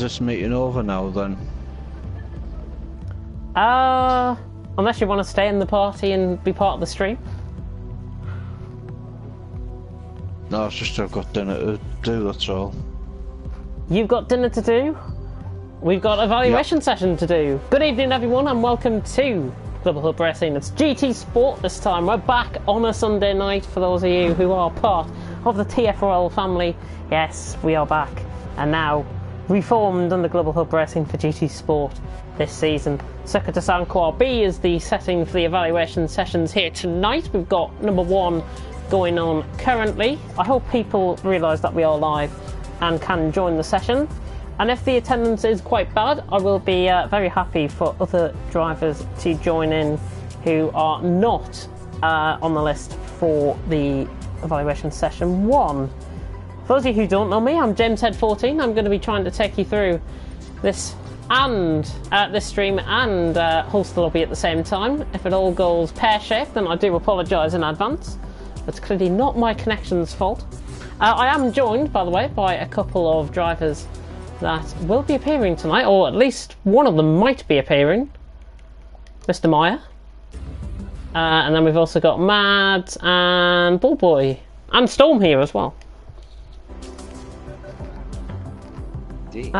Is this meeting over now then? Unless you want to stay in the party and be part of the stream. No, it's just I've got dinner to do, that's all. You've got dinner to do? We've got evaluation session to do. Good evening everyone and welcome to Global Hub Racing. It's GT Sport this time. We're back on a Sunday night for those of you who are part of the TFRL family. Yes, we are back and now reformed under Global Hub Racing for GT Sport this season. Circuit de Sainte-Croix B is the setting for the evaluation sessions here tonight. We've got number 1 going on currently. I hope people realise that we are live and can join the session. And if the attendance is quite bad, I will be very happy for other drivers to join in who are not on the list for the evaluation session 1. For those of you who don't know me, I'm James Head 14. I'm going to be trying to take you through this and this stream and host the lobby at the same time. If it all goes pear-shaped, then I do apologise in advance. It's clearly not my connection's fault. I am joined, by the way, by a couple of drivers that will be appearing tonight, or at least one of them might be appearing. Mr. Meyer. And then we've also got Mads and Bullboy. And Storm here as well. I've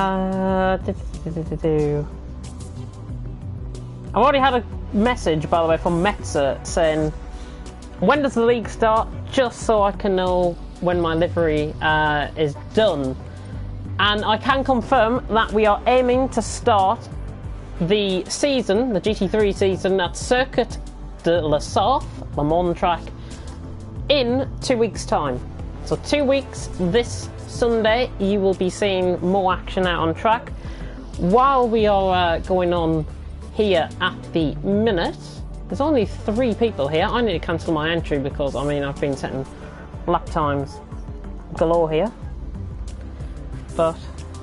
already had a message, by the way, from Metzer saying, when does the league start? Just so I can know when my livery is done. And I can confirm that we are aiming to start the season, the GT3 season, at Circuit de la Sarthe, Le Mans track, in 2 weeks' time. So 2 weeks this Sunday, you will be seeing more action out on track. While we are going on here at the minute, there's only 3 people here. I need to cancel my entry because, I mean, I've been setting lap times galore here. But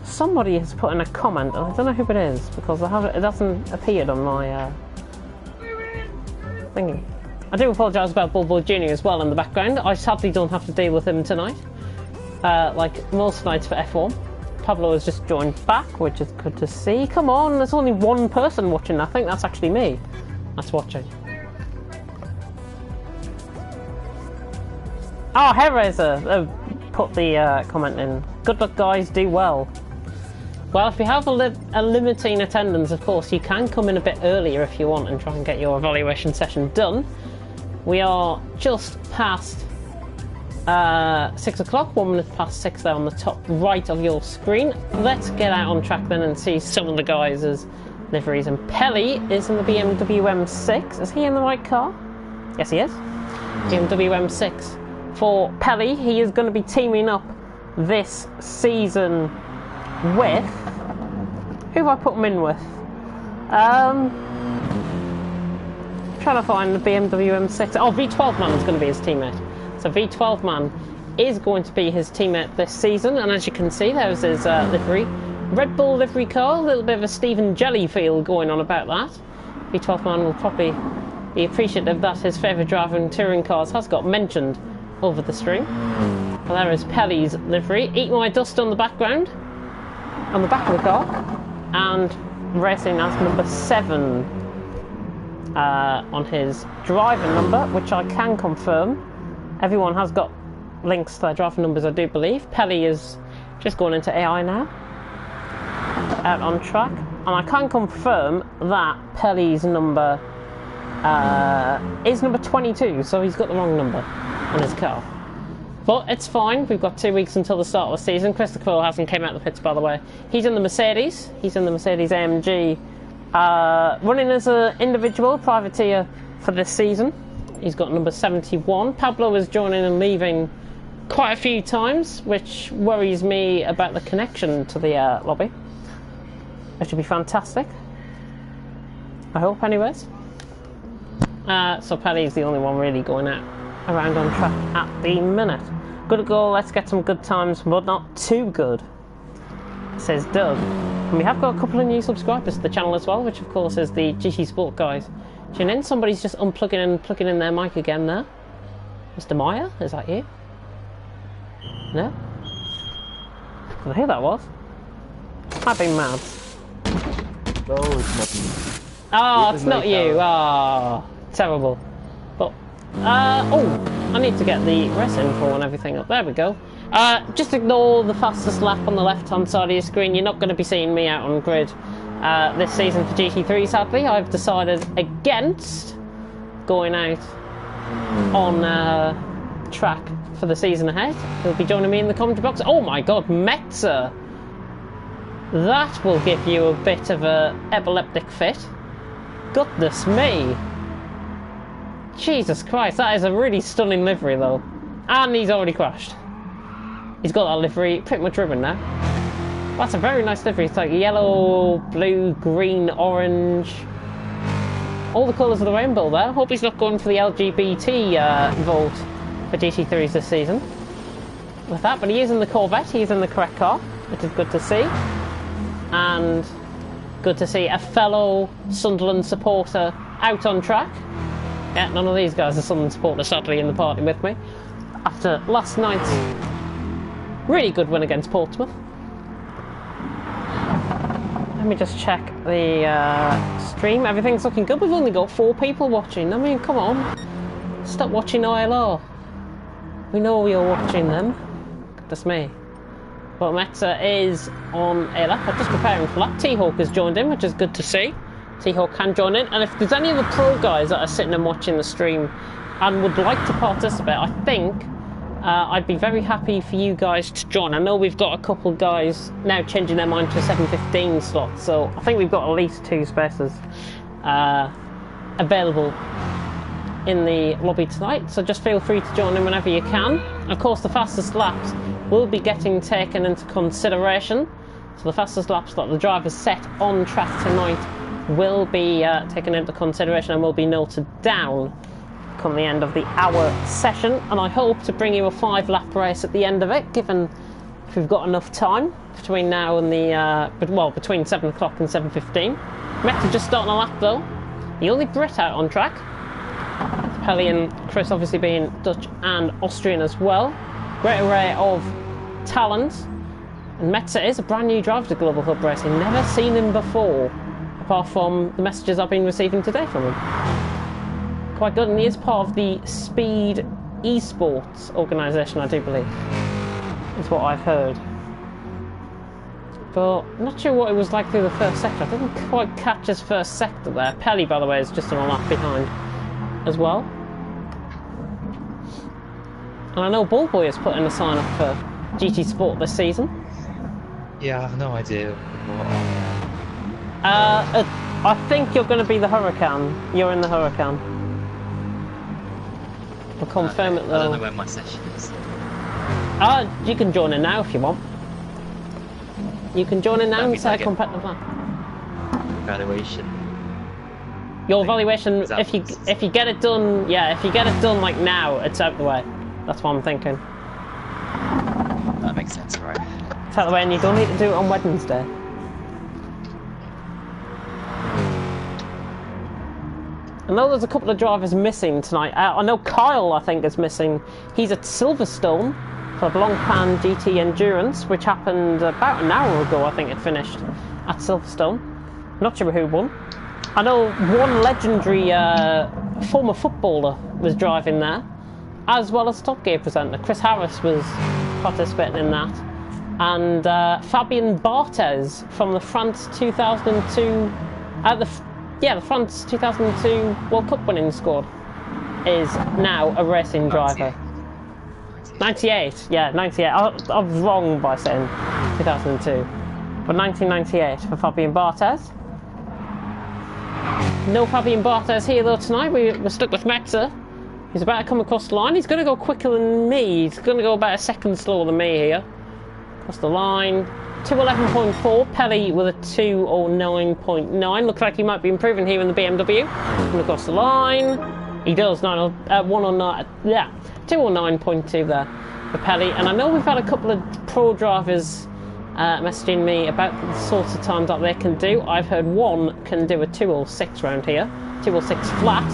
somebody has put in a comment, and I don't know who it is because it hasn't appeared on my thingy. I do apologise about Bullboy Jr. as well in the background. I sadly don't have to deal with him tonight, like most nights for F1. Pablo has just joined back, which is good to see. Come on, there's only one person watching. I think that's actually me that's watching. Oh, Hellraiser put the comment in. Good luck, guys. Do well. Well, if you have a limiting attendance, of course, you can come in a bit earlier if you want and try and get your evaluation session done. We are just past 6 o'clock, 1 minute past 6 there on the top right of your screen. Let's get out on track then and see some of the guys' liveries. And Pelly is in the BMW M6. Is he in the right car? Yes, he is. BMW M6. For Pelly, he is going to be teaming up this season with... who have I put him in with? Trying to find the BMW M6. Oh, V12 Man is going to be his teammate. So V12 Man is going to be his teammate this season, and as you can see, there's his livery. Red Bull livery car, a little bit of a Stephen Jelly feel going on about that. V12 Man will probably be appreciative that his favourite driver in touring cars has got mentioned over the stream. Well, there is Pelly's livery. Eat My Dust on the background, on the back of the car, and racing as number 7 on his driver number, which I can confirm. Everyone has got links to their driver numbers, I do believe. Pelly is just going into AI now, out on track, and I can confirm that Pelly's number is number 22, so he's got the wrong number on his car. But it's fine, we've got 2 weeks until the start of the season. Christopher hasn't came out of the pits, by the way. He's in the Mercedes. He's in the Mercedes AMG, running as an individual privateer for this season. He's got number 71. Pablo is joining and leaving quite a few times, which worries me about the connection to the lobby. It should be fantastic, I hope, anyways. So Pelly's the only one really going out around on track at the minute. Good goal, let's get some good times, but not too good, says Doug. And we have got a couple of new subscribers to the channel as well, which of course is the GT Sport guys. Tune in, somebody's just unplugging and plugging in their mic again there. Mr. Meyer, is that you? No? I don't know who that was. I've been mad. No, it's not me. Oh, it's not you. Oh, terrible. But, oh, I need to get the race info and everything up. There we go. Just ignore the fastest lap on the left-hand side of your screen. You're not going to be seeing me out on grid this season for GT3, sadly. I've decided against going out on track for the season ahead. He'll be joining me in the commentary box. Oh my god, Metzer! That will give you a bit of a epileptic fit. Goodness me! Jesus Christ, that is a really stunning livery though. And he's already crashed. He's got that livery pretty much ruined now. That's a very nice livery. It's like yellow, blue, green, orange. All the colours of the rainbow there. Hope he's not going for the LGBT vote for GT3s this season. With that, but he is in the Corvette. He is in the correct car, which is good to see. And good to see a fellow Sunderland supporter out on track. Yeah, none of these guys are Sunderland supporters, sadly, in the party with me. After last night's really good win against Portsmouth. Let me just check the stream. Everything's looking good. We've only got 4 people watching. I mean, come on. Stop watching ILR. We know you're watching them. Goodness me. But Metzer is on a lap. I'm just preparing for that. T-Hawk has joined in, which is good to see. T-Hawk can join in. And if there's any of the pro guys that are sitting and watching the stream and would like to participate, I think I'd be very happy for you guys to join. I know we've got a couple of guys now changing their mind to a 7:15 slot, so I think we've got at least 2 spaces available in the lobby tonight, so just feel free to join in whenever you can. Of course, the fastest laps will be getting taken into consideration, so the fastest laps that the drivers set on track tonight will be taken into consideration and will be noted down come the end of the hour session, and I hope to bring you a 5-lap race at the end of it, given if we've got enough time between now and the between 7 o'clock and 7:15. Metzer just starting a lap though. The only Brit out on track. Pelly and Chris obviously being Dutch and Austrian as well. Great array of talent. And Metzer is a brand new driver to Global Hub Racing. Never seen him before, apart from the messages I've been receiving today from him. Quite good, and he is part of the Speed Esports organisation, I do believe, is what I've heard. But I'm not sure what it was like through the first sector. I didn't quite catch his first sector there. Pelly, by the way, is just on a lap behind as well. And I know Ballboy has put in a sign up for GT Sport this season. Yeah, I have no idea what I think you're going to be the Huracan. You're in the Huracan. I'll confirm it though. I don't know when my session is. You can join in now if you want. You can join in now and say competitive lap. Evaluation. Your evaluation, if you get it done, yeah, if you get it done like now, it's out the way. That's what I'm thinking. That makes sense, right? It's out the way, and you don't need to do it on Wednesday. I know there's a couple of drivers missing tonight. I know Kyle, I think, is missing. He's at Silverstone for Blancpain GT Endurance, which happened about an hour ago, I think it finished at Silverstone. Not sure who won. I know one legendary former footballer was driving there, as well as Top Gear presenter. Chris Harris was participating in that. And Fabien Barthez from the France 2002... the France 2002 World Cup winning squad is now a racing driver. 98, yeah, 98. I was wrong by saying 2002. But 1998 for Fabien Barthez. No Fabien Barthez here though tonight. We're stuck with Metzer. He's about to come across the line. He's going to go quicker than me. He's going to go about a second slower than me here. Across the line. 2:11.4. Pelly with a 2:09.9. Looks like he might be improving here in the BMW. Coming across the line. He does. 1:09. Yeah, 2:09.2 there for Pelly. And I know we've had a couple of pro drivers messaging me about the sorts of times that they can do. I've heard one can do a 2:06 round here. 2:06 flat,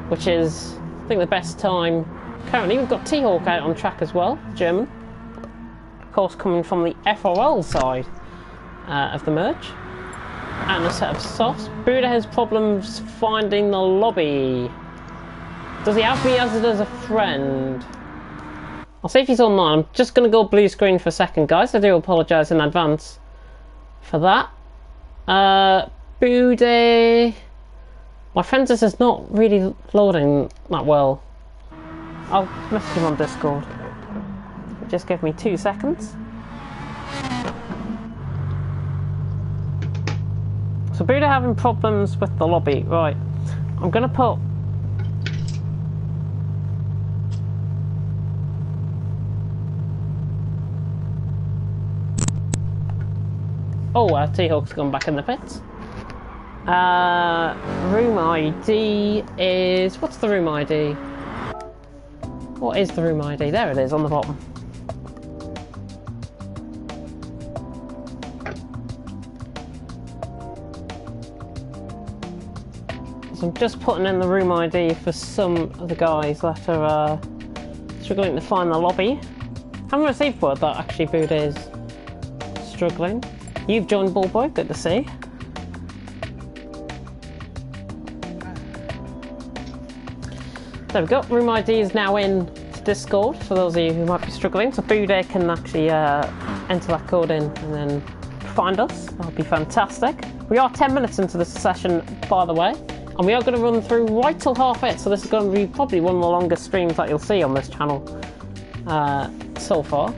which is, I think, the best time currently. We've got T-Hawk out on track as well, German. Of course, coming from the FRL side of the merge. And a set of softs. Buddha has problems finding the lobby. Does he have me as a friend? I'll see if he's online. I'm just going to go blue screen for a second, guys. I do apologise in advance for that. Buddha... My friends list is not really loading that well. I'll message him on Discord. Just give me 2 seconds. So Buddha having problems with the lobby. Right. I'm gonna put... Oh, T-Hawk's gone back in the pits. Room ID is... What's the room ID? What is the room ID? There it is on the bottom. So I'm just putting in the room ID for some of the guys that are struggling to find the lobby. I haven't received word that actually Buddha is struggling. You've joined Ballboy, good to see. There we go, room ID is now in to Discord for those of you who might be struggling. So Buddha can actually enter that code in and then find us. That'll be fantastic. We are 10 minutes into this session, by the way, and we are going to run through right till 8:30. So this is going to be probably one of the longest streams that you'll see on this channel so far.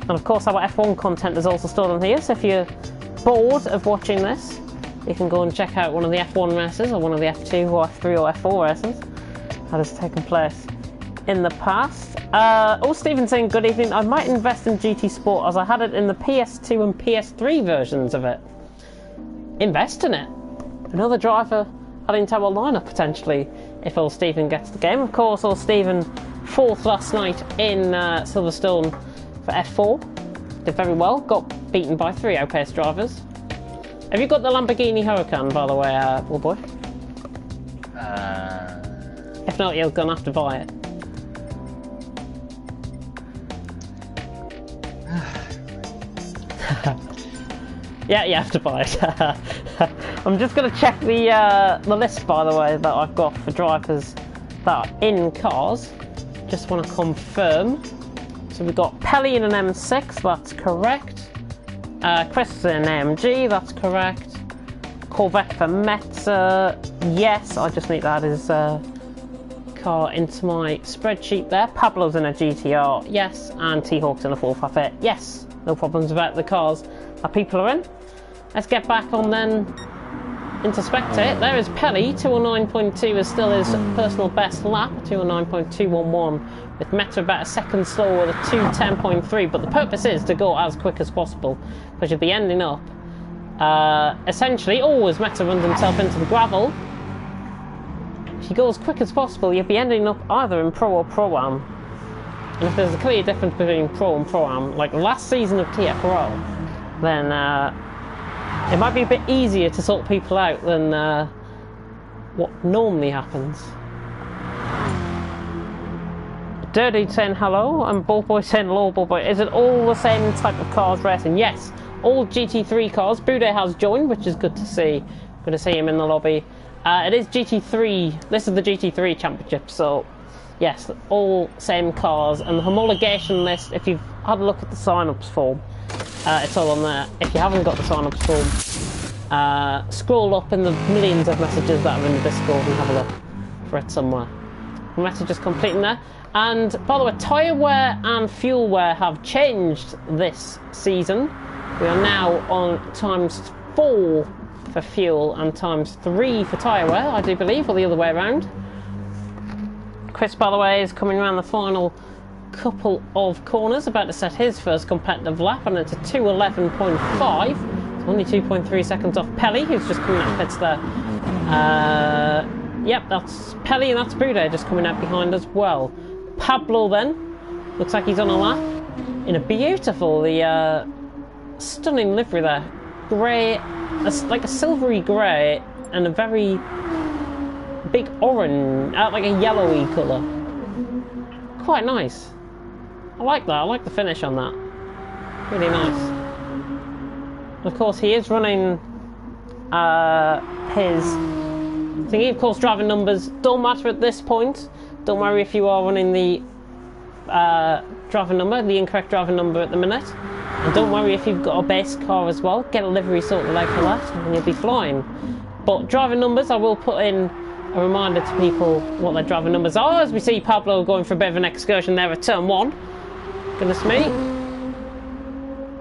And of course our F1 content is also stored on here, so if you're bored of watching this, you can go and check out one of the F1 races or one of the F2 or F3 or F4 races that has taken place in the past. Oh, Stephen saying good evening. I might invest in GT Sport as I had it in the PS2 and PS3 versions of it. Invest in it. Another driver adding to our lineup potentially if old Stephen gets the game. Of course, old Stephen fourth last night in Silverstone for F4. Did very well. Got beaten by 3 outpaced drivers. Have you got the Lamborghini Huracan, by the way, Ballboy? If not, you're gonna have to buy it. Yeah, you have to buy it. I'm just gonna check the list, by the way, that I've got for drivers that are in cars. Just want to confirm. So we've got Pelly in an M6, that's correct. Chris in an AMG, that's correct. Corvette for Metza, yes, I just need to add his car into my spreadsheet there. Pablo's in a GTR, yes, and T-Hawk's in a 458, yes. No problems about the cars that people are in. Let's get back on then into spectate. There is Pelly, 209.2 is still his personal best lap, 209.211, with Meta about a second slower with a 210.3, but the purpose is to go as quick as possible, because you'll be ending up essentially, as Meta runs himself into the gravel, if you go as quick as possible, you'll be ending up either in Pro or Pro-Am. And if there's a clear difference between Pro and Pro-Am, like last season of TFRO, then it might be a bit easier to sort people out than what normally happens. Dirty saying hello, and Ballboy saying hello, Ballboy. Is it all the same type of cars racing? Yes, all GT3 cars. Buddha has joined, which is good to see. Good to see him in the lobby. It is GT3, this is the GT3 championship, so yes, all same cars. And the homologation list, if you've had a look at the sign-ups form, it's all on there. If you haven't got the sign-ups form, scroll up in the millions of messages that are in the Discord and have a look for it somewhere. The message is complete in there. And by the way, tyre wear and fuel wear have changed this season. We are now on ×4 for fuel and ×3 for tyre wear, I do believe, or the other way around. Chris, by the way, is coming around the final couple of corners, about to set his first competitive lap, and it's a 2:11.5. It's only 2.3 seconds off Pelly, who's just coming out pits there. Yep, that's Pelly and that's Buddha just coming out behind as well. Pablo then, looks like he's on a lap in a beautiful, stunning livery there. Grey, like a silvery grey and a very big orange, like a yellowy colour. Quite nice. I like that, I like the finish on that. Really nice. Of course, he is running his thingy. Of course, driving numbers don't matter at this point. Don't worry if you are running the driving number, the incorrect driving number at the minute. And don't worry if you've got a base car as well. Get a livery sorted out for that and you'll be flying. But driving numbers, I will put in a reminder to people what their driving numbers are, as we see Pablo going for a bit of an excursion there at turn 1. Goodness me.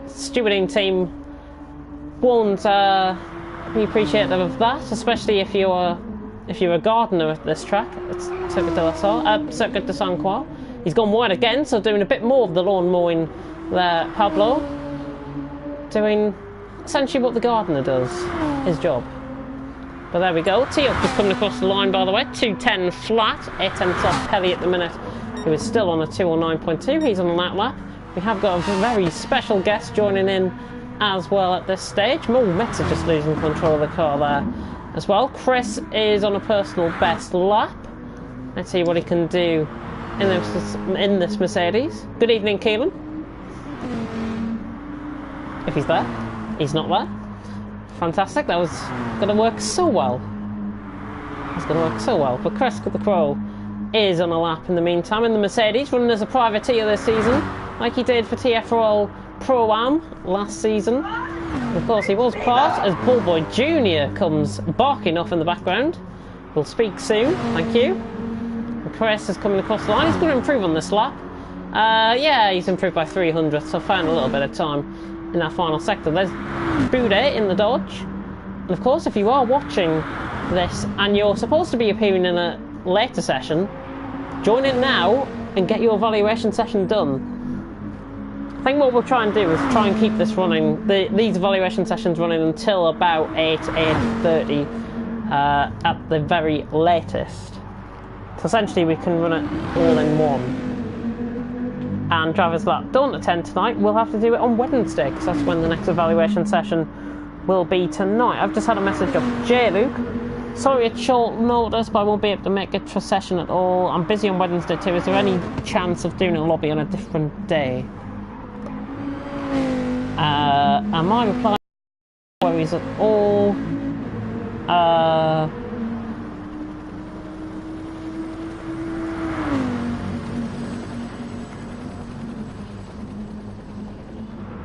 Stewarding team won't be appreciative of that, especially if you're a gardener at this track. It's Circuit de Sainte-Croix. He's gone wide again, so doing a bit more of the lawn mowing there, Pablo. Doing essentially what the gardener does, his job. But there we go. T-Up is coming across the line, by the way. 2:10 flat, 8 tenths off Pelly at the minute, who is still on a 2:09.2. He's on that lap. We have got a very special guest joining in as well at this stage. Mo Metzer just losing control of the car there as well. Chris is on a personal best lap. Let's see what he can do in this Mercedes. Good evening, Keelan. If he's there. He's not there. Fantastic. That was going to work so well. It's going to work so well. But Chris the Crow is on a lap in the meantime in the Mercedes, running as a privateer this season, like he did for TFRL Pro-Am last season. And of course, he was part as Bullboy Jr. comes barking off in the background. We'll speak soon. Thank you. And Chris is coming across the line. He's going to improve on this lap. Yeah, he's improved by 300, so found a little bit of time in that final sector. There's Bude in the Dodge. And of course, if you are watching this and you're supposed to be appearing in a later session, join in now and get your evaluation session done. I think what we'll try and do is try and keep this running, these evaluation sessions running until about 8:30 at the very latest. So essentially we can run it all in one. And drivers that don't attend tonight will have to do it on Wednesday, because that's when the next evaluation session will be tonight. I've just had a message of J. Luke. Sorry it's short notice, but I won't be able to make it for session at all. I'm busy on Wednesday too. Is there any chance of doing a lobby on a different day? And my reply, no worries at all.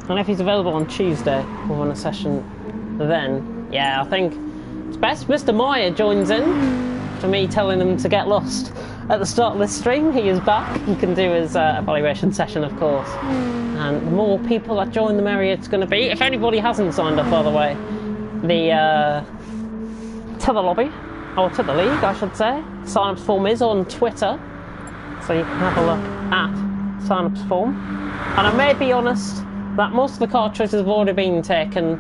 And if he's available on Tuesday, we'll run a session then. Yeah, I think it's best Mr. Meyer joins in for me telling him to get lost at the start of this stream. He is back. He can do his evaluation session, of course. And the more people that join, the merrier it's going to be. If anybody hasn't signed up, by the way, to the lobby, or to the league, I should say, sign-ups form is on Twitter, so you can have a look at sign-ups form. And I may be honest that most of the car choices have already been taken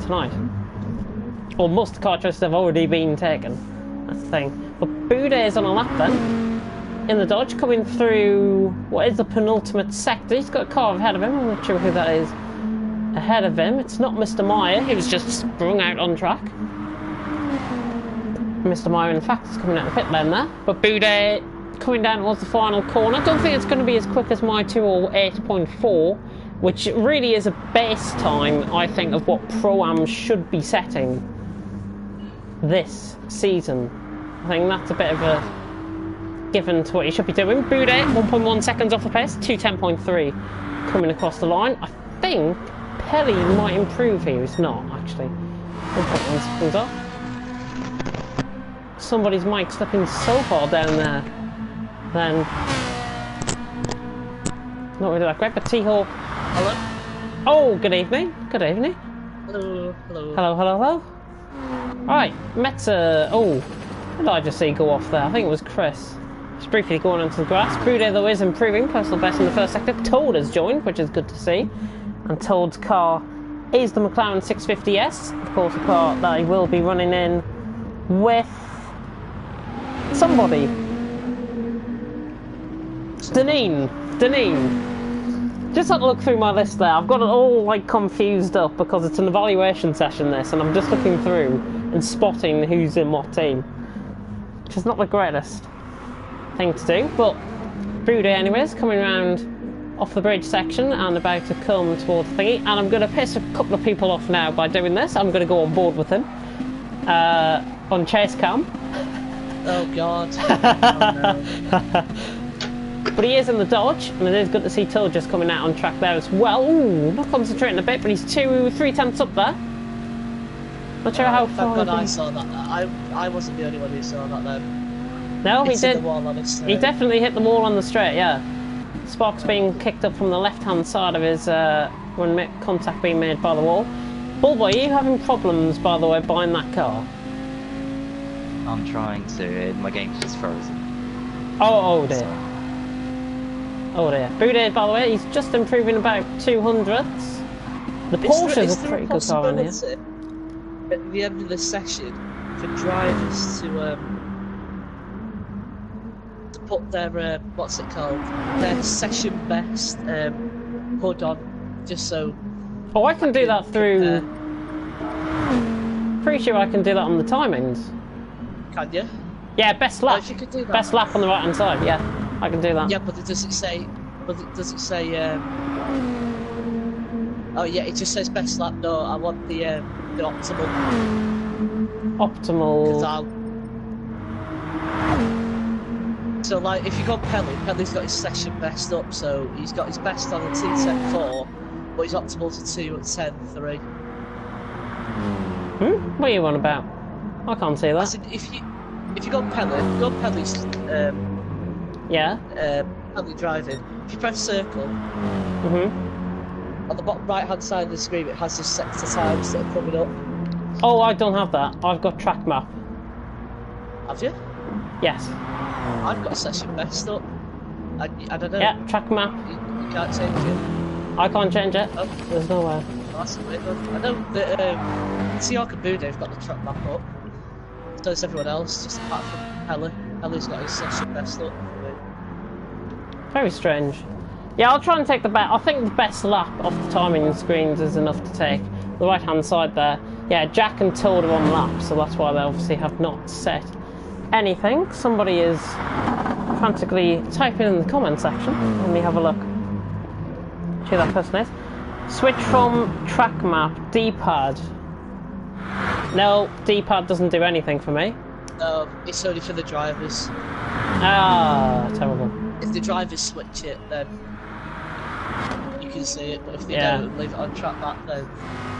tonight. Or most of the car choices have already been taken. That's the thing. But Bude is on a lap then, in the Dodge, coming through what is the penultimate sector. He's got a car ahead of him. I'm not sure who that is ahead of him. It's not Mr. Meyer. He was just sprung out on track. Mr. Meyer, in fact, is coming out of the pit lane there. But Bude coming down towards the final corner. Don't think it's going to be as quick as my 208.4, which really is a base time, I think, of what Pro-Am should be setting this season. I think that's a bit of a given to what you should be doing. Bude, 1.1 seconds off the pace, 210.3 coming across the line. I think Pelly might improve here. He's not, actually. 1.1 seconds off. Somebody's mic slipping so far down there. Then not really that great, but T-Hawk. Hello. Oh, good evening. Good evening. Hello. Hello. Hello, hello, hello. Right, Metzer. Oh, what did I just see go off there? I think it was Chris. Just briefly going onto the grass. Bude, though, is improving. Personal best in the first sector. Toad has joined, which is good to see. And Toad's car is the McLaren 650S. Of course, a car that he will be running in with somebody. Deneen. Just had to look through my list there. I've got it all like confused up because it's an evaluation session this, and I'm just looking through and spotting who's in what team, which is not the greatest thing to do. But Bude anyways, coming around off the bridge section and about to come towards the thingy. And I'm going to piss a couple of people off now by doing this. I'm going to go on board with him on chase cam. Oh God. Oh, no. But he is in the dodge, and it is good to see Tull just coming out on track there as well. Ooh, not concentrating a bit, but he's 3 tenths up there. Not sure how far. Thank God I saw that. I wasn't the only one who saw that though. No, he It's in did. the wall on his He definitely hit the wall on the straight, yeah. Sparks being kicked up from the left-hand side of his when contact being made by the wall. Bullboy, are you having problems, by the way, buying that car? I'm trying to. My game's just frozen. Oh dear. So, Oh dear. Boudet, by the way, he's just improving about 200ths. The Porsche's a pretty good car in here. At the end of the session, for drivers to put their what's it called, their session best hood on, just so. Oh, I can do that through. Pretty sure I can do that on the timings. Can you? Yeah, best lap. if you could do that. Best lap on the right hand side. Yeah, I can do that. Yeah, but does it say? Oh yeah, it just says best lap. No, I want the optimal. Optimal. So like, if you go Pelly's got his session best up, so he's got his best on a T10.4, but his optimal's a 2 at 10.3. What are you on about? I can't see I that. said, if you go Pelly's Pelly driving, if you press circle, on the bottom right hand side of the screen it has the sector times that are coming up. Oh, I don't have that. I've got track map. Have you? Yes. I've got session best up. I don't know. Yeah, track map. You can't change it. I can't change it. Oh. There's no way. That's a weird one. I know that Seahawk and Boudet have got the track map up. So does everyone else, just apart from Pelly. Pelly's got his session best up. Very strange. Yeah, I'll try and take the best. I think the best lap off the timing screens is enough to take. The right hand side there. Yeah, Jack and Toad are on lap, so that's why they obviously have not set anything. Somebody is frantically typing in the comment section. Let me have a look. See who that person is. Switch from track map, D-pad. No, D-pad doesn't do anything for me. No, it's only for the drivers. Ah, terrible. If the drivers switch it, then you can see it, but if they don't, leave it on track map, then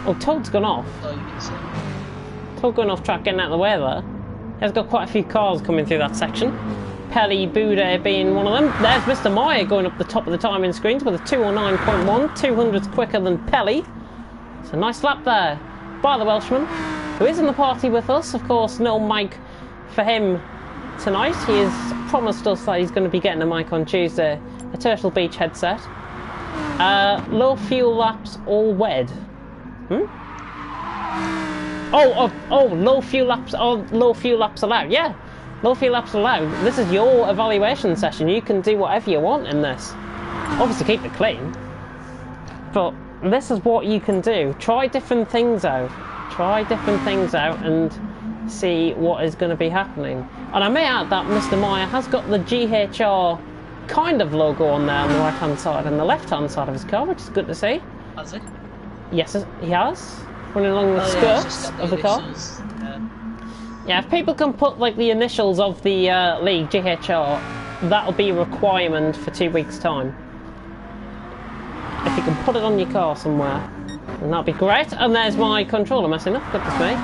Oh, Toad's gone off. no, you can see it. Toad going off track, getting out of the way there. He's got quite a few cars coming through that section. Pelly, Boudet being one of them. There's Mr. Meyer going up the top of the timing screens with a 209.1, 200s quicker than Pelly. It's a nice lap there by the Welshman, who is in the party with us. Of course, no mic for him tonight. He has promised us that he's going to be getting a mic on Tuesday. A Turtle Beach headset. Low fuel laps all wed. Low fuel laps. Oh, low fuel laps allowed. Yeah, low fuel laps allowed. This is your evaluation session. You can do whatever you want in this. Obviously, keep it clean. But this is what you can do. Try different things out. Try different things out and see what is going to be happening. And I may add that Mr. Meyer has got the GHR kind of logo on there on the right hand side and the left hand side of his car, which is good to see. Has it? Yes, he has. Running along the skirts of the car. Yeah, if people can put like the initials of the league, GHR, that'll be a requirement for 2 weeks' time. If you can put it on your car somewhere, then that'd be great. And there's my controller messing up, goodness me.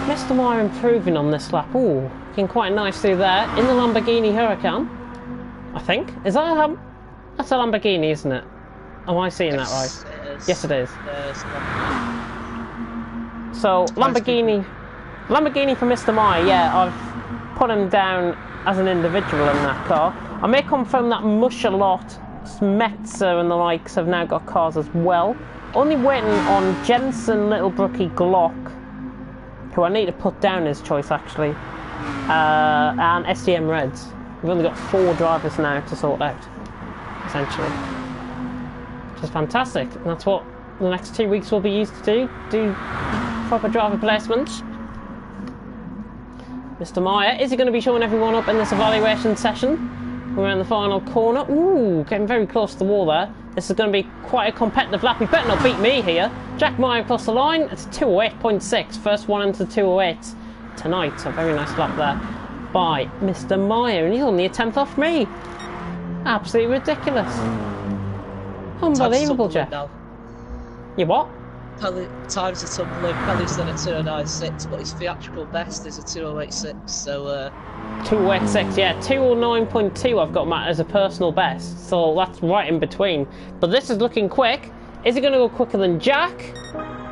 Mr. Meyer improving on this lap. Ooh, looking quite nice through there. In the Lamborghini Huracan, I think. Is that that's a Lamborghini, isn't it? Am I seeing that right? Yes, it is. So, Lamborghini for Mr. Meyer, yeah, I've put him down as an individual in that car. I may confirm that Mushalot, Metzer and the likes have now got cars as well. Only waiting on Jensen Littlebrookie Glock, who I need to put down his choice actually, and SDM Reds. We've only got 4 drivers now to sort out, essentially. Which is fantastic, and that's what the next 2 weeks will be used to do proper driver placements. Mr. Meyer, is he going to be showing everyone up in this evaluation session? We're in the final corner. Ooh, getting very close to the wall there. This is going to be quite a competitive lap. He better not beat me here. Jack Meyer across the line. It's 208.6. First one into 208 tonight. A very nice lap there by Mr. Meyer. And he's only a 10th off me. Absolutely ridiculous. Unbelievable, Jeff. You what? Times are tumbling. Pelly's done a 209.6, but his theatrical best is a 208.6. So 208.6, yeah, 209.2 I've got Matt as a personal best, so that's right in between. But this is looking quick. Is he going to go quicker than Jack?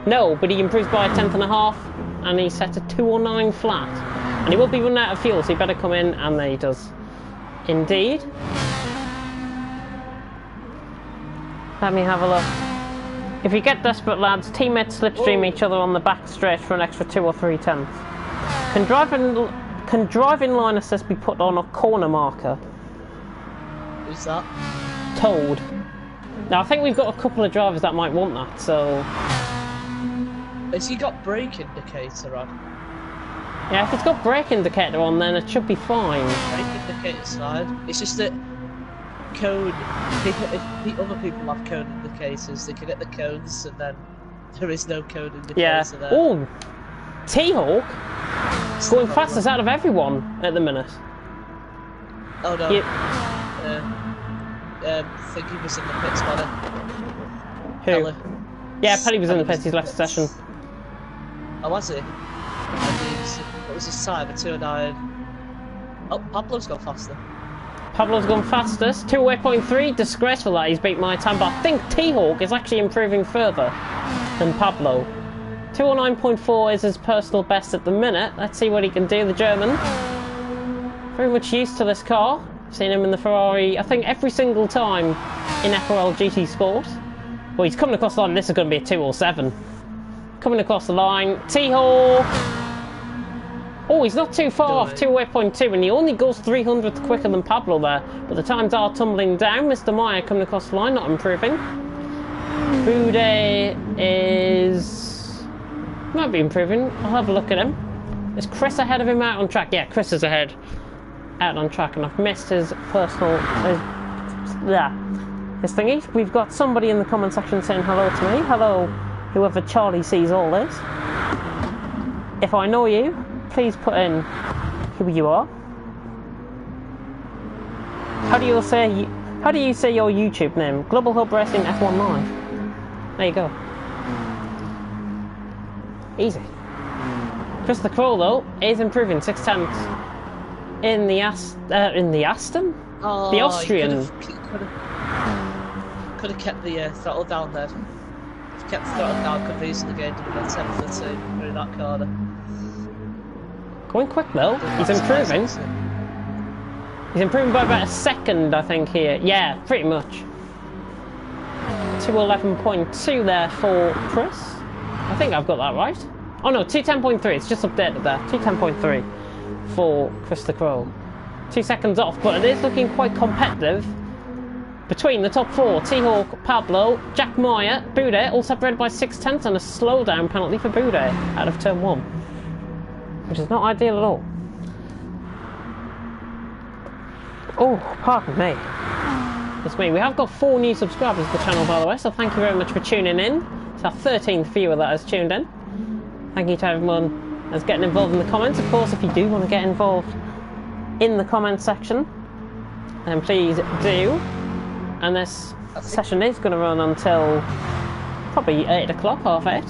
No, but he improves by a 10th and a half, and he set a 209 flat. And he will be running out of fuel, so he better come in, and there he does. Indeed. Let me have a look. If you get desperate, lads, teammates slipstream each other on the back straight for an extra 2 or 3 tenths. Can driving line assist be put on a corner marker? who's that? Toad. Now I think we've got a couple of drivers that might want that, so... Has he got brake indicator on? Yeah, if it's got brake indicator on, then it should be fine. Brake indicator's fine. It's just that cone, if other people have cone indicators, they can hit the cones and then there is no cone indicator there. Oh, T-Hawk going fastest out of everyone at the minute. Oh no. I think he was in the pits, wasn't he? Who? Pelly. Yeah, Pelly was in the pits, he's left the session. Oh, was he? What was his time? A 209. Oh, Pablo's gone faster. Pablo's gone fastest, 208.3, disgraceful that he's beat my time, but I think T-Hawk is actually improving further than Pablo. 209.4 is his personal best at the minute. Let's see what he can do, the German. Very much used to this car. Seen him in the Ferrari, I think every single time in FRL GT Sport. Well, he's coming across the line, this is going to be a 207. Coming across the line, T-Hawk. Oh, he's not too far off, 208.2, and he only goes 300th quicker than Pablo there. But the times are tumbling down. Mr. Meyer coming across the line, not improving. Boudet might be improving. I'll have a look at him. Is Chris ahead of him out on track? Yeah, Chris is ahead out on track, and I've missed his personal... his thingy. We've got somebody in the comment section saying hello to me. Hello, whoever Charlie sees all this. If I know you, please put in who you are. How do you say your YouTube name? Global Hub Racing F1 Live. There you go. Easy. Christopher Kroll though is improving 6 tenths in the Aston. Oh, the Austrian. Could have kept the throttle down there. If he kept the throttle down, could have easily gained a 10 for 2 through that corner. Going quick though, he's improving. He's improving by about a second, I think, here. Yeah, pretty much. 211.2 there for Chris. I think I've got that right. Oh no, 210.3, it's just updated there. 210.3 for Chris the Crow. 2 seconds off, but it is looking quite competitive between the top 4. T-Hawk, Pablo, Jack Meyer, Boudet, all separated by 6 tenths, and a slowdown penalty for Boudet out of turn 1. Which is not ideal at all. Oh, pardon me. That's me. We have got 4 new subscribers to the channel, by the way, so thank you very much for tuning in. It's our 13th viewer that has tuned in. Thank you to everyone that's getting involved in the comments. Of course, if you do want to get involved in the comment section, then please do. And this session is going to run until probably 8 o'clock, half 8.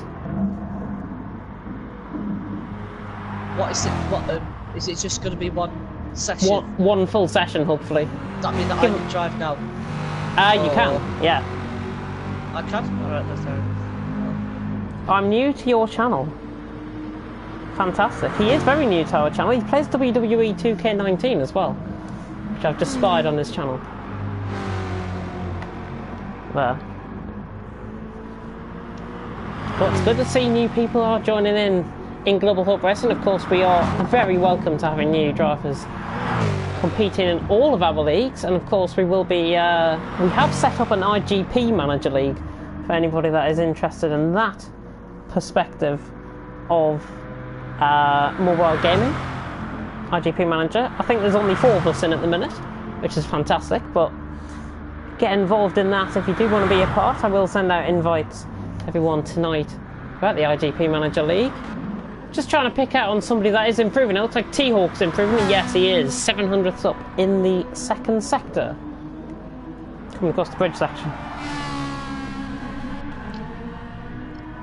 What is it? Is it just going to be one session? One full session, hopefully. Does that mean that I can drive now? You can, yeah. I can? Alright, that's fair. I'm new to your channel. Fantastic. He is very new to our channel. He plays WWE 2K19 as well, which I've just spied on his channel. There. But it's good to see new people are joining in Global Hub Racing. Of course, we are very welcome to having new drivers competing in all of our leagues, and of course we will be. We have set up an IGP Manager League for anybody that is interested in that perspective of mobile gaming. IGP Manager. I think there's only 4 of us in at the minute, which is fantastic. But get involved in that if you do want to be a part. I will send out invites to everyone tonight about the IGP Manager League. Just trying to pick out on somebody that is improving. It looks like T-Hawk's improving. Yes, he is. 700ths up in the 2nd sector. Coming across the bridge section.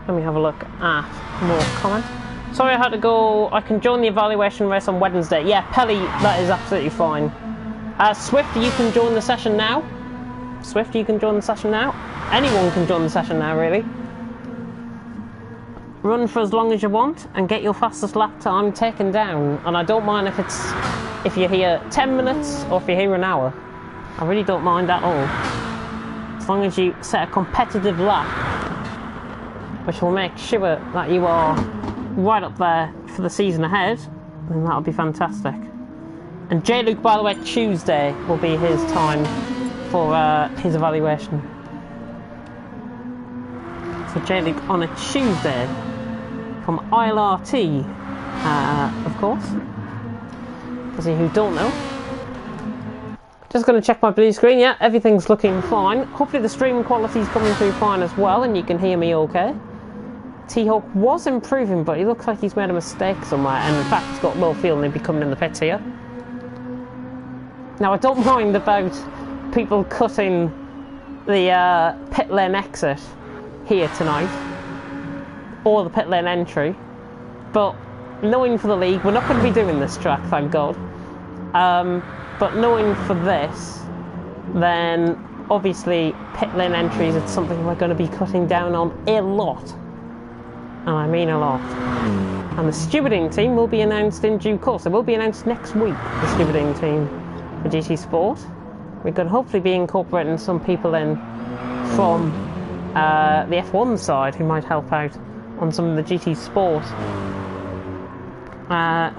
Let me have a look at more comments. Sorry I had to go. I can join the evaluation race on Wednesday. Yeah, Pelly, that is absolutely fine. Swift, you can join the session now. Swift, you can join the session now. Anyone can join the session now, really. Run for as long as you want and get your fastest lap time taken down. And I don't mind if you're here 10 minutes or if you're here an hour. I really don't mind at all. As long as you set a competitive lap, which will make sure that you are right up there for the season ahead, then that'll be fantastic. And J-Luke, by the way, Tuesday will be his time for his evaluation. So J-Luke on a Tuesday from ILRT, of course. For those who don't know. Just going to check my blue screen. Yeah, everything's looking fine. Hopefully the stream quality's coming through fine as well and you can hear me okay. T-Hawk was improving, but he looks like he's made a mistake somewhere, and in fact he's got low fuel and he'll be coming in the pits here. Now I don't mind about people cutting the pit lane exit here tonight, or the pit lane entry, but knowing for the league, we're not going to be doing this track, thank God. But knowing for this, then obviously pit lane entries, it's something we're going to be cutting down on a lot. And I mean a lot. And the stewarding team will be announced in due course. It will be announced next week, the stewarding team for GT Sport. We're going to hopefully be incorporating some people in from the F1 side who might help out on some of the GT Sport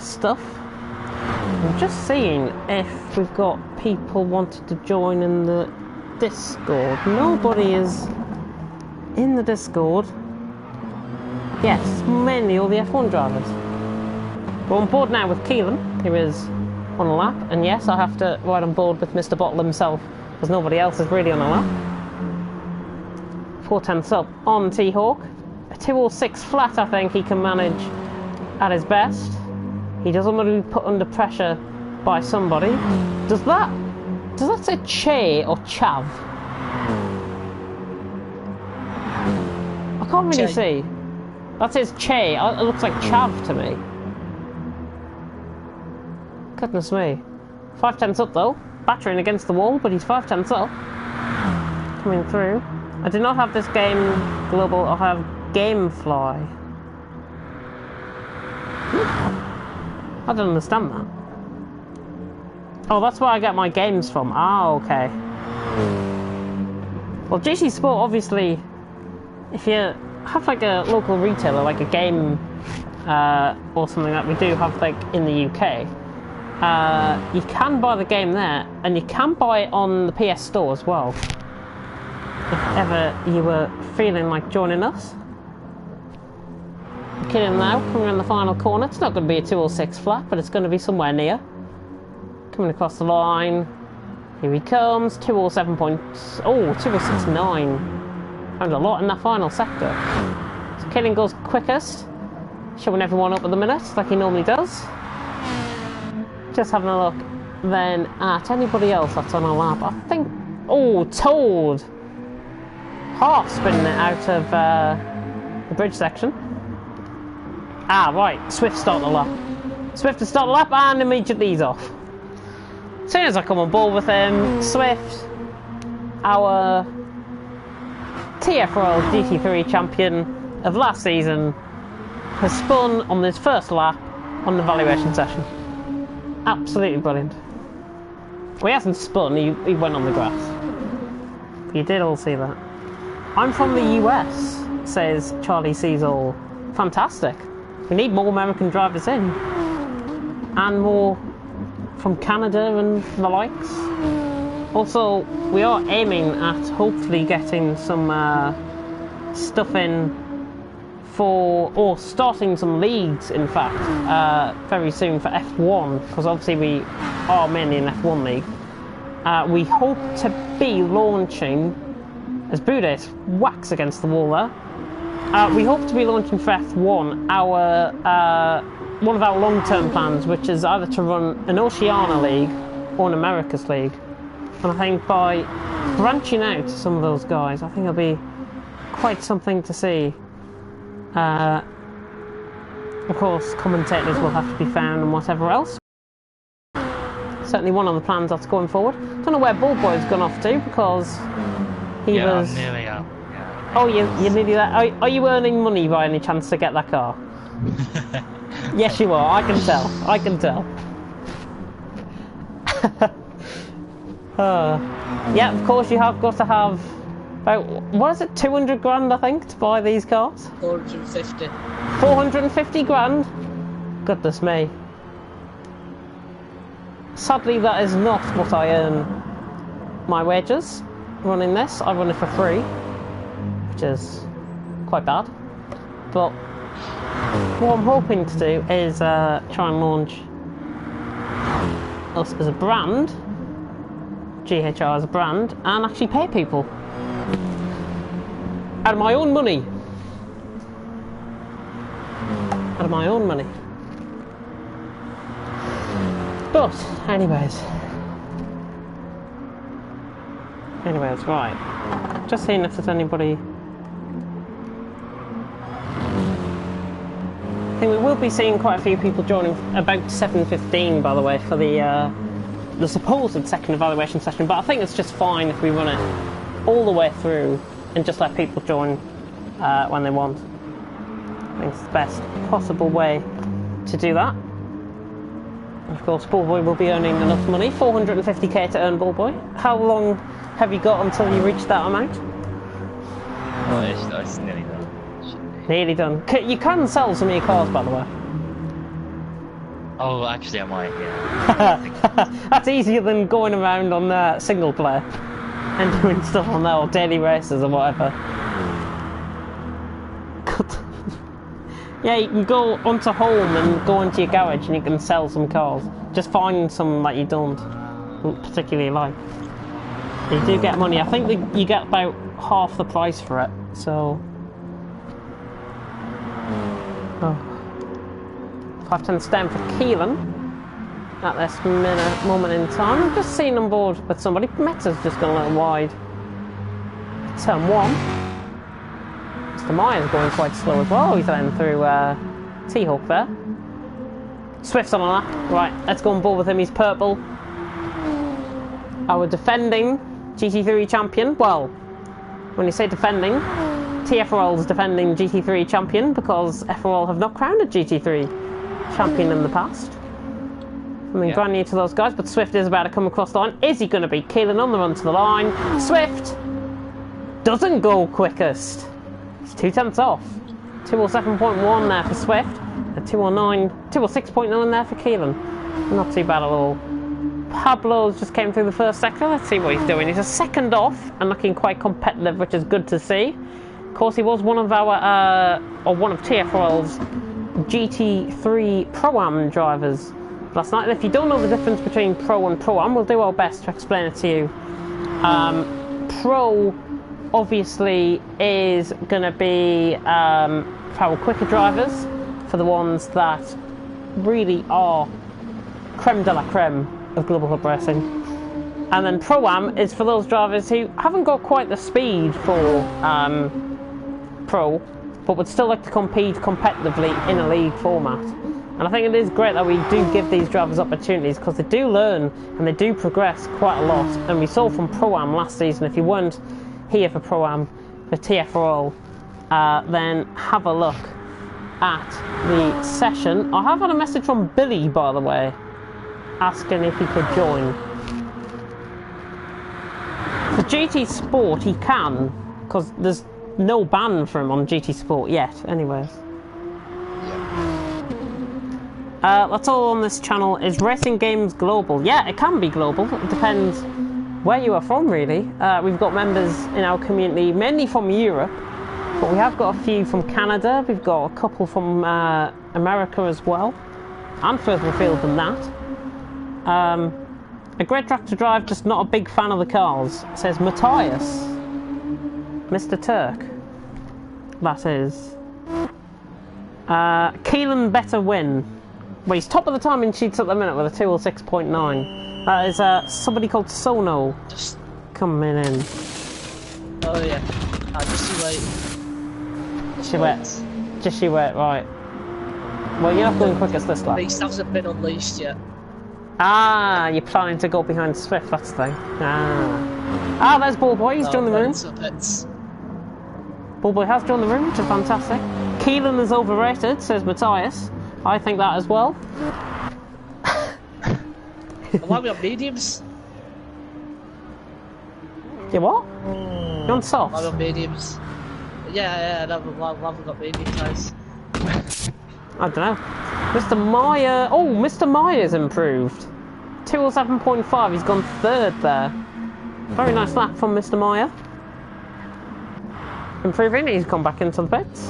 stuff. I'm just seeing if we've got people wanting to join in the Discord. Nobody is in the Discord. Yes, mainly all the F1 drivers. We're on board now with Keelan, who is on a lap, and yes, I have to ride on board with Mr. Bottle himself, because nobody else is really on a lap. 4/10 up on T-Hawk. A 206 flat, I think he can manage at his best. He doesn't want to be put under pressure by somebody. Does that say Che or Chav? I can't really see. That says Che. It looks like Chav to me. Goodness me. 5/10 up though. Battering against the wall, but he's 5/10 up. Coming through. I do not have this game global. I have Gamefly. I don't understand that. Oh, that's where I get my games from. Ah, okay. Well, GT Sport, obviously, if you have like a local retailer, like a game or something that we do have like in the UK, you can buy the game there, and you can buy it on the PS Store as well. If ever you were feeling like joining us. Killing now, coming around the final corner. It's not going to be a 206 flat, but it's going to be somewhere near. Coming across the line. Here he comes. 207 points. Oh, 206.9. Found a lot in that final sector. So Killing goes quickest. Showing everyone up at the minute, like he normally does. Just having a look then at anybody else that's on a lap. I think... Oh, Toad! Half spinning it out of the bridge section. Ah, right. Swift start the lap. Swift to start the lap and immediately he's off. As soon as I come on board with him, Swift, our TF Royal GT3 champion of last season, has spun on his first lap on the evaluation session. Absolutely brilliant. Well, he hasn't spun, he went on the grass. You did all see that. I'm from the US, says Charlie Cecil. Fantastic. We need more American drivers in. And more from Canada and the likes. Also, we are aiming at hopefully getting some stuff in for, or starting some leagues in fact, very soon for F1, because obviously we are mainly an F1 league. We hope to be launching, as Budes whacks against the wall there, we hope to be launching for F1 one of our long-term plans, which is either to run an Oceania League or an Americas League. And I think by branching out to some of those guys, I think it'll be quite something to see. Of course, commentators will have to be found and whatever else. Certainly one of the plans that's going forward. Don't know where Bullboy's gone off to, because he was... I'm nearly out. Yeah. Oh, you're nearly there. Are you earning money by any chance to get that car? Yes, you are. I can tell. I can tell. Yeah, of course you have got to have about, what is it, 200 grand I think to buy these cars? 450. 450 grand? Goodness me. Sadly that is not what I earn my wages running this. I run it for free, which is quite bad. But what I'm hoping to do is try and launch us as a brand, GHR as a brand, and actually pay people out of my own money. Out of my own money. But anyways, right. Just seeing if there's anybody. I think we will be seeing quite a few people joining about 7:15, by the way, for the supposed second evaluation session. But I think it's just fine if we run it all the way through and just let people join when they want. I think it's the best possible way to do that. Of course, Bullboy will be earning enough money, 450k to earn Bullboy. How long have you got until you reach that amount? Oh, it's nearly done. Nearly done. You can sell some of your cars, by the way. Oh, actually I might, yeah. That's easier than going around on single player and doing stuff on there, or daily races or whatever. Yeah, you can go onto home and go into your garage and you can sell some cars. Just find some that you don't particularly like. You do get money. I think that you get about half the price for it, so... Oh. 510 stem for Keelan at this moment in time. I'm just seeing on board with somebody. Meta's just gone a little wide. Turn 1. Mr. Myers going quite slow as well. He's heading through T-Hawk there. Swift's on a lap. Right, let's go on board with him. He's purple. Our defending GT3 champion. Well, when you say defending, TFRL is defending GT3 champion because FRL have not crowned a GT3 champion in the past. Something brand new to those guys, but Swift is about to come across the line. Is he going to beat Keelan on the run to the line? Swift doesn't go quickest. It's 2/10 off. 207.1 there for Swift. A 206.9 there for Keelan. Not too bad at all. Pablo's just came through the first sector. Let's see what he's doing. He's a second off and looking quite competitive, which is good to see. Of course, he was one of our, or one of TFRL's GT3 Pro-Am drivers last night. If you don't know the difference between Pro and Pro-Am, we'll do our best to explain it to you. Pro obviously is going to be for our quicker drivers, for the ones that really are creme de la creme of Global Club Racing. And then Pro-Am is for those drivers who haven't got quite the speed for Pro, but would still like to compete competitively in a league format. And I think it is great that we do give these drivers opportunities, because they do learn and they do progress quite a lot. And we saw from Pro-Am last season, if you weren't here for Pro-Am, for TFRL, then have a look at the session. I have had a message from Billy, by the way, asking if he could join. For GT Sport he can, because there's no ban for him on GT Sport yet, anyways. That's all on this channel. Is Racing Games global? Yeah, it can be global. It depends where you are from, really. We've got members in our community, mainly from Europe, but we have got a few from Canada. We've got a couple from America as well, and further afield than that. A great track to drive, just not a big fan of the cars, says Matthias. Mr. Turk. That is. Keelan better win. Well, he's top of the timing sheets at the minute with a 206.9. That is somebody called Sono. Just coming in. oh yeah. Just you wait. Just you wait, right. Well, you're not going quick as this lap. Beast hasn't been unleashed yet. Ah, you're planning to go behind Swift, that's the thing. Ah, there's Ballboy, he's joined the room. Ballboy has joined the room, which is fantastic. Keelan is overrated, says Matthias. I think that as well. Why are we on mediums? You what? You're on softs? Why are we on mediums? Yeah, no, why have we got medium tyres? I don't know. Mr. Meyer. Oh, Mr. Meyer's improved. 207.5. He's gone third there. Very nice lap from Mr. Meyer. Improving. He's gone back into the pits.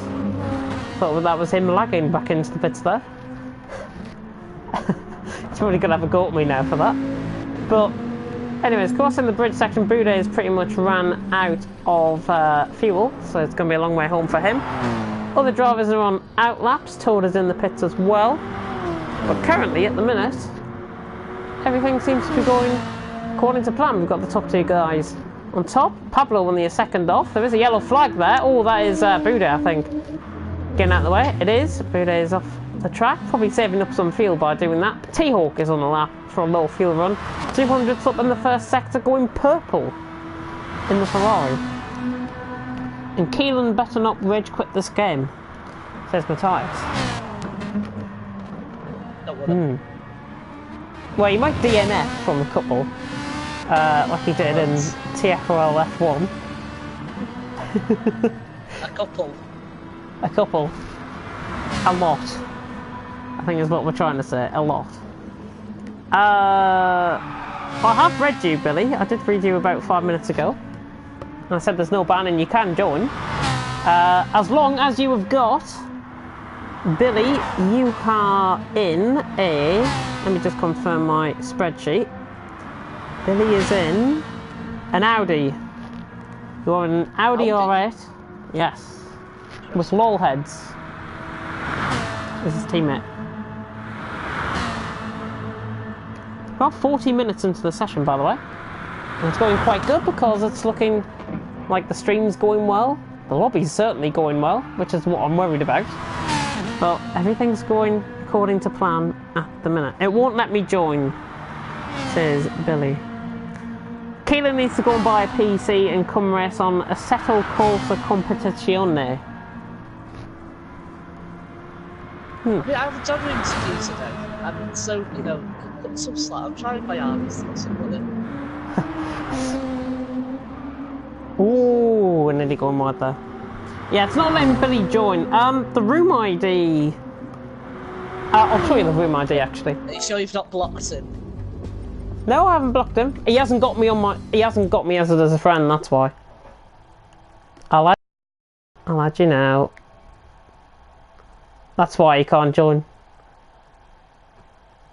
Thought that was him lagging back into the pits there. He's probably going to have a go at me now for that. But, anyways, crossing the bridge section, Boudet has pretty much ran out of fuel, so it's going to be a long way home for him. Other drivers are on out laps. Toad is in the pits as well. But currently, at the minute, everything seems to be going according to plan. We've got the top two guys on top. Pablo only a second off. There is a yellow flag there. Oh, that is Boudet, I think. Getting out of the way. It is. Boudet is off the track. Probably saving up some fuel by doing that. T-Hawk is on the lap for a low fuel run. 200's up in the first sector, going purple in the Ferrari. And Keelan better not rage quit this game, says Matthias. Well, you might DNF from a couple, like he did in TFL F1. A couple. A couple. A lot. I think is what we're trying to say. A lot. I have read you, Billy. I did read you about 5 minutes ago. And I said there's no ban and you can join. As long as you have got... Billy, you are in a... Let me just confirm my spreadsheet. Billy is in an Audi. You're in an Audi R8. Yes. With lolheads. This is teammate. About 40 minutes into the session, by the way. And it's going quite good because it's looking like the stream's going well. The lobby's certainly going well, which is what I'm worried about. But everything's going according to plan at the minute. It won't let me join, says Billy. Keelan needs to go and buy a PC and come race on Assetto Corsa Competizione. Yeah, I'm juggling to do today. I'm so, got some slack. I'm trying my hardest or something. Ooh, and then he going wide there. Yeah, it's not letting Billy join. The room ID. I'll show you the room ID actually. Are you sure you've not blocked him? No, I haven't blocked him. He hasn't got me on my. He hasn't got me as a friend. That's why. I'll add you now. That's why he can't join.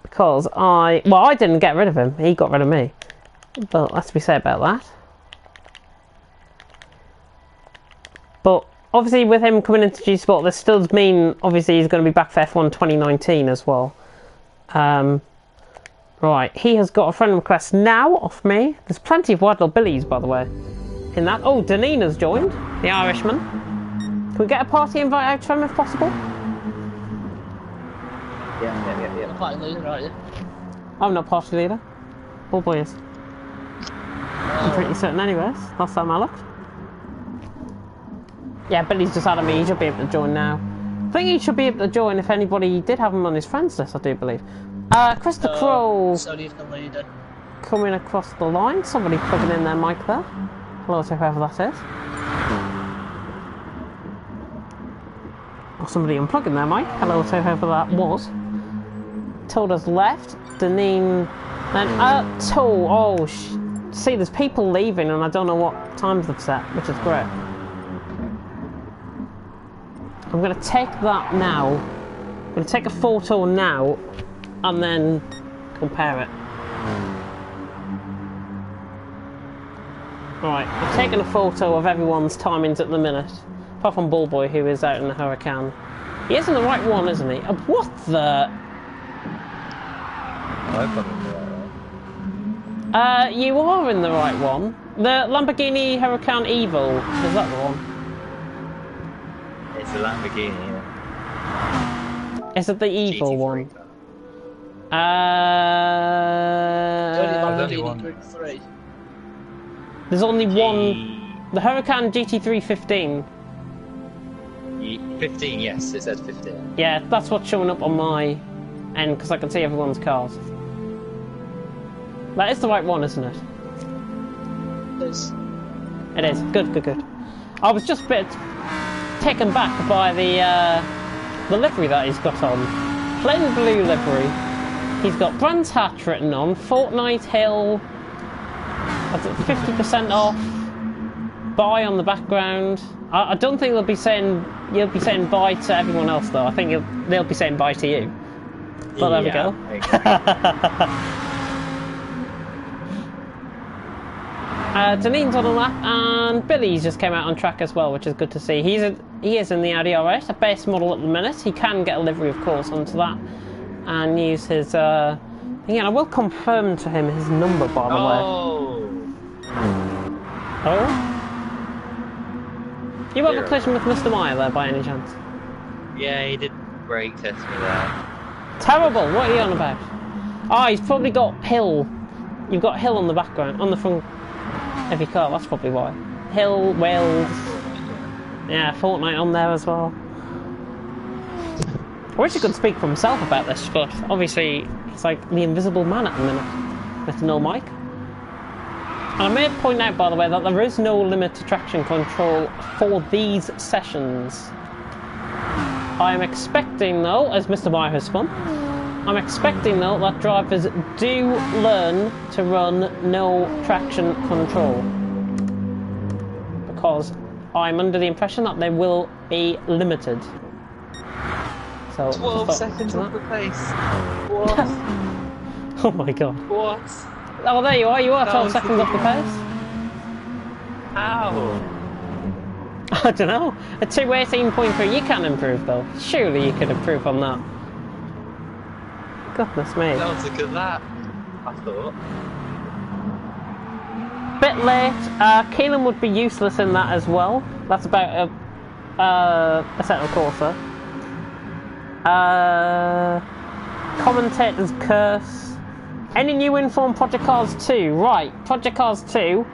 Because I didn't get rid of him. He got rid of me. But let's be said about that. But obviously with him coming into G Sport, this still mean obviously he's going to be back for F1 2019 as well. Right, he has got a friend request now off me. There's plenty of Waddle Billies, by the way, in that. Oh, Danina's joined, the Irishman. Can we get a party invite out to him if possible? Yeah. You're party leader, aren't you? I'm not party leader. All boys. I'm pretty certain anyways. Last time I looked. Yeah, Billy's just added me. He should be able to join now. I think he should be able to join if anybody did have him on his friends list, I do believe. Chris the Crow Sony's the leader. coming across the line. Somebody plugging in their mic there. Hello to whoever that is. Or somebody unplugging their mic. Hello to whoever that was. Toad has left. Deneen. Then, Toad. Oh, see, there's people leaving and I don't know what times they've set, which is great. I'm going to take that now. I'm going to take a photo now and then compare it. Right, I've taken a photo of everyone's timings at the minute. Apart from Bullboy, who is out in the Huracan. He is in the right one, isn't he? What the? I've got in the right one. You are in the right one. The Lamborghini Huracan Evo, is that the one? It's a Lamborghini, yeah. Is it the Evo GT3 one? car. Only one. Group 3. There's only one. The Huracan GT3 15. 15, yes, it says 15. Yeah, that's what's showing up on my end because I can see everyone's cars. That is the right one, isn't it? It is. Good, good, good. I was just a bit taken back by the livery that he's got on. Plain blue livery. He's got Brands Hatch written on. Fortnite Hill. 50% off. Buy on the background. I don't think you'll be saying bye to everyone else though. I think they'll be saying bye to you. Well, there we go. Danine's on a lap, and Billy's just came out on track as well, which is good to see. He is in the Audi RS, a base model at the minute. He can get a livery, of course, onto that and use his thing. And I will confirm to him his number, by the way. Oh? You had a collision with Mr. Meyer there, by any chance? Yeah, he did brake test me there. Terrible! What are you on about? Ah, he's probably got Hill. You've got Hill on the background, on the front of your car, that's probably why. Hill, Wales. Yeah, Fortnite on there as well. I wish he could speak for himself about this, but obviously he's like the invisible man at the minute with no mic. And I may point out, by the way, that there is no limit to traction control for these sessions. I am expecting, though, as Mr. Meyer has spun, I'm expecting, though, that drivers do learn to run no traction control. Because I'm under the impression that they will be limited. So 12 seconds off the pace. What? Oh my god. What? Oh, there you are, 12 seconds off the pace. How? I don't know. A 218.3, you can improve though. Surely you could improve on that. Goodness me. That was a good lap, I thought. Bit late. Keelan would be useless in that as well. That's about a set of Corsa. Commentator's curse. Any new info on Project Cars 2? Right, Project Cars 2.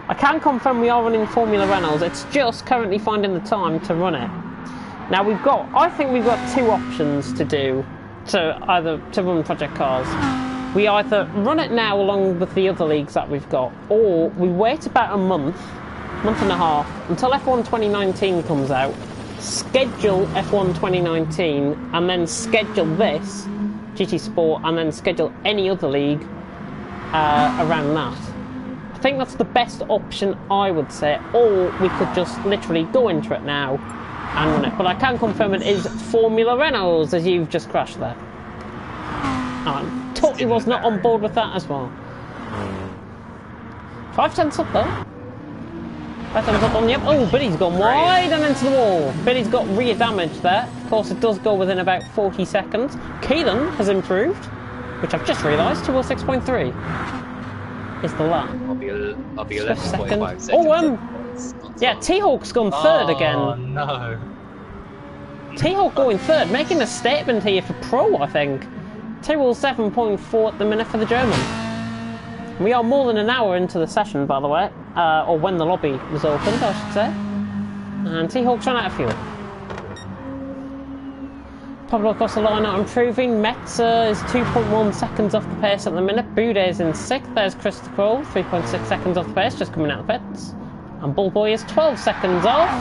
I can confirm we are running Formula Reynolds. It's just currently finding the time to run it. Now I think we've got two options to do to run Project Cars. We either run it now along with the other leagues that we've got, or we wait about a month and a half, until F1 2019 comes out, schedule F1 2019, and then schedule this, GT Sport, and then schedule any other league around that. I think that's the best option, I would say, or we could just literally go into it now and run it. But I can confirm it is Formula Reynolds, as you've just crashed there. Totally was not on board with that as well. 5 tenths up though. 5 tenths up on the up. Oh, Billy's gone wide and into the wall. Billy's got rear damage there. Of course, it does go within about 40 seconds. Keelan has improved, which I've just realised, 206.3 is the lap. I'll be 11.5 seconds. Oh, yeah, T-Hawk's gone third again. Oh, no. T-Hawk going third, making a statement here for Pro, I think. 207.4 at the minute for the German. We are more than an hour into the session, by the way, or when the lobby was opened, I should say. And T-Hawk's run out of fuel. Pablo Cossolano not improving. Metzer is 2.1 seconds off the pace at the minute. Boudet is in 6th. There's Christopher Kroll, 3.6 seconds off the pace, just coming out of the pits. And Bullboy is 12 seconds off.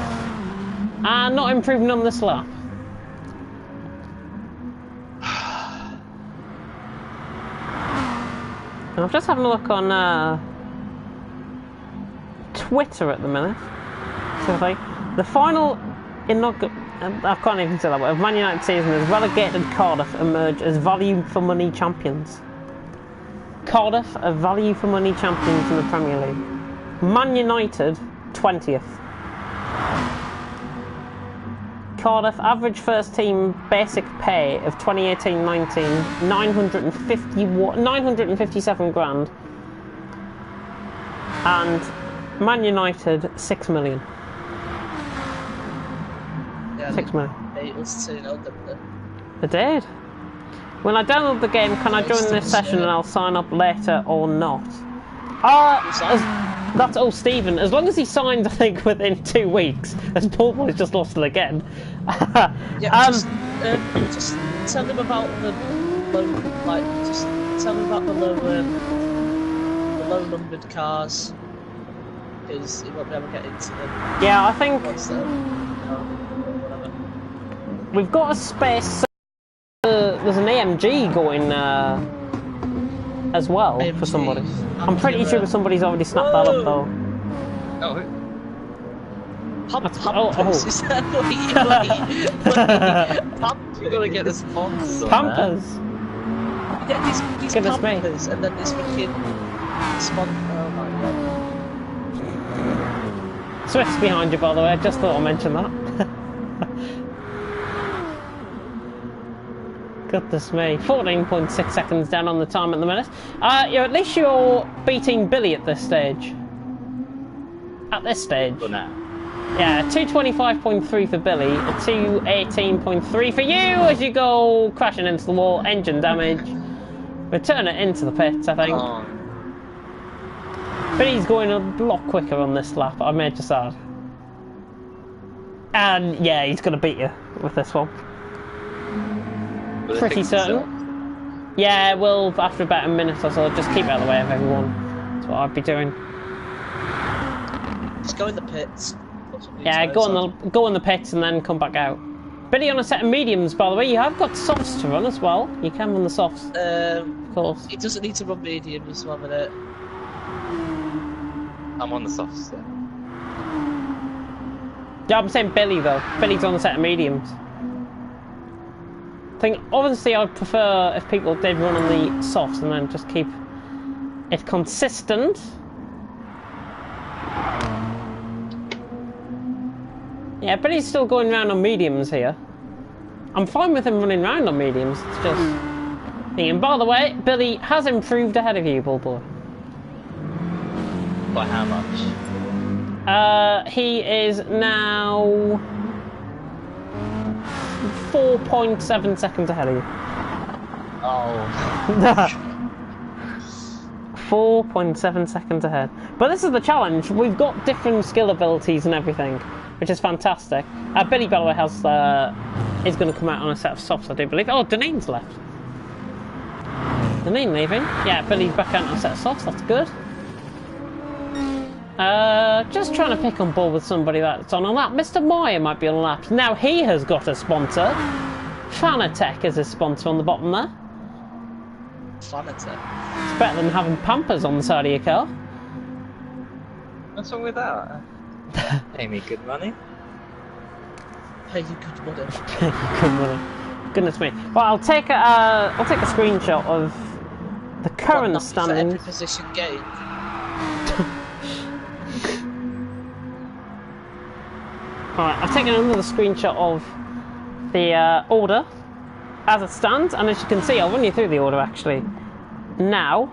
And not improving on this lap. I'm just having a look on Twitter at the minute. So like the final I can't even say that word. Of Man United season as relegated Cardiff emerge as value for money champions. Cardiff are value for money champions in the Premier League. Man United, 20th. Cardiff, average first team basic pay of 2018-19, 957 grand. And Man United, 6 million. Yeah, 6 million. It was 2-0, didn't it? They did. When I download the game, can I join this session and I'll sign up later or not? That's all Stephen. As long as he signs, I think, within 2 weeks, as Paul Boy's just lost it again. Just tell him about the low, just tell him about the low numbered cars, because he won't be able to get into them. Yeah, I think we've got a space. There's an AMG going as well AMG. for somebody. I'm pretty sure somebody's already snapped that up though. Oh, Pampers, is that what you're gonna get the sponsors on Pampers. Yeah, these Goodness me. Pampers, and then this freaking sponsor. Oh my god. Swift's behind you, by the way. I just thought I'd mention that. Goodness me. 14.6 seconds down on the time at the minute. At least you're beating Billy at this stage. At this stage. For now. Yeah, 225.3 for Billy, a 218.3 for you as you go crashing into the wall, engine damage. Return it into the pits, I think. Oh. Billy's going a lot quicker on this lap, I made you sad. And yeah, he's going to beat you with this one. Will it Pretty fix certain. itself? Yeah, well, after about a minute or so, just keep it out of the way of everyone. That's what I'd be doing. Just go in the pits. Yeah, go in the pits and then come back out. Billy on a set of mediums, by the way. You have got softs to run as well. You can run the softs, of course. It doesn't need to run mediums 1 minute. I'm on the soft set. Yeah, I'm saying Billy though. Billy's on a set of mediums. I think obviously I'd prefer if people did run on the softs and then just keep it consistent. Yeah, Billy's still going round on mediums here. I'm fine with him running round on mediums. It's just. And by the way, Billy has improved ahead of you, Bullboy. By how much? He is now 4.7 seconds ahead of you. Oh. 4.7 seconds ahead. But this is the challenge. We've got different skill abilities and everything, which is fantastic. Billy, by the way, is going to come out on a set of softs, I do believe. Oh, Deneen's left. Deneen leaving. Yeah, Billy's back out on a set of softs. That's good. Just trying to pick on ball with somebody that's on a lap. Mr. Moyer might be on a lap. Now he has got a sponsor. Fanatec is a sponsor on the bottom there. Fanatec. It's better than having Pampers on the side of your car. What's wrong with that? Pay me good money. Pay you good money. Good money. Goodness me. Well, I'll take a screenshot of the current Not for every standings. position gained. Alright, I've taken another screenshot of the order as it stands, and as you can see, I'll run you through the order actually now.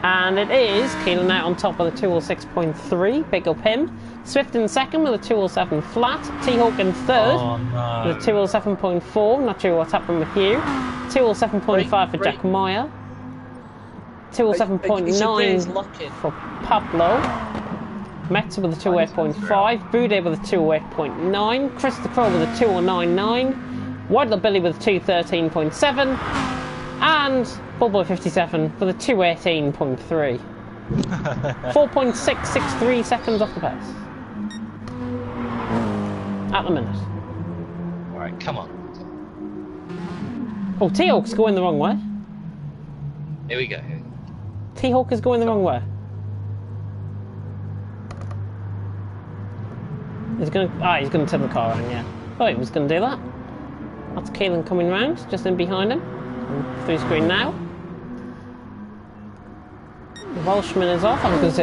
And it is Keelan out on top with a 206.3, big up him. Swift in second with a 207 flat. T-Hawk in third with a 207.4, not sure what's happened with you. 207.5 for Jack Meyer. 207.9 for Pablo. Metz with a 208.5, Boudet with a 208.9, Christopher Crow with a 209.9, Wadler Billy with a 213.7, and Bullboy57 with a 218.3. 4.663 seconds off the pace. At the minute. Alright, come on. Oh, T-Hawk's going the wrong way. Here we go. T-Hawk is going the wrong way. He's gonna turn the car around, yeah. Thought he was gonna do that. That's Keelan coming round, just in behind him. Through screen now. The Welshman is off. I'm gonna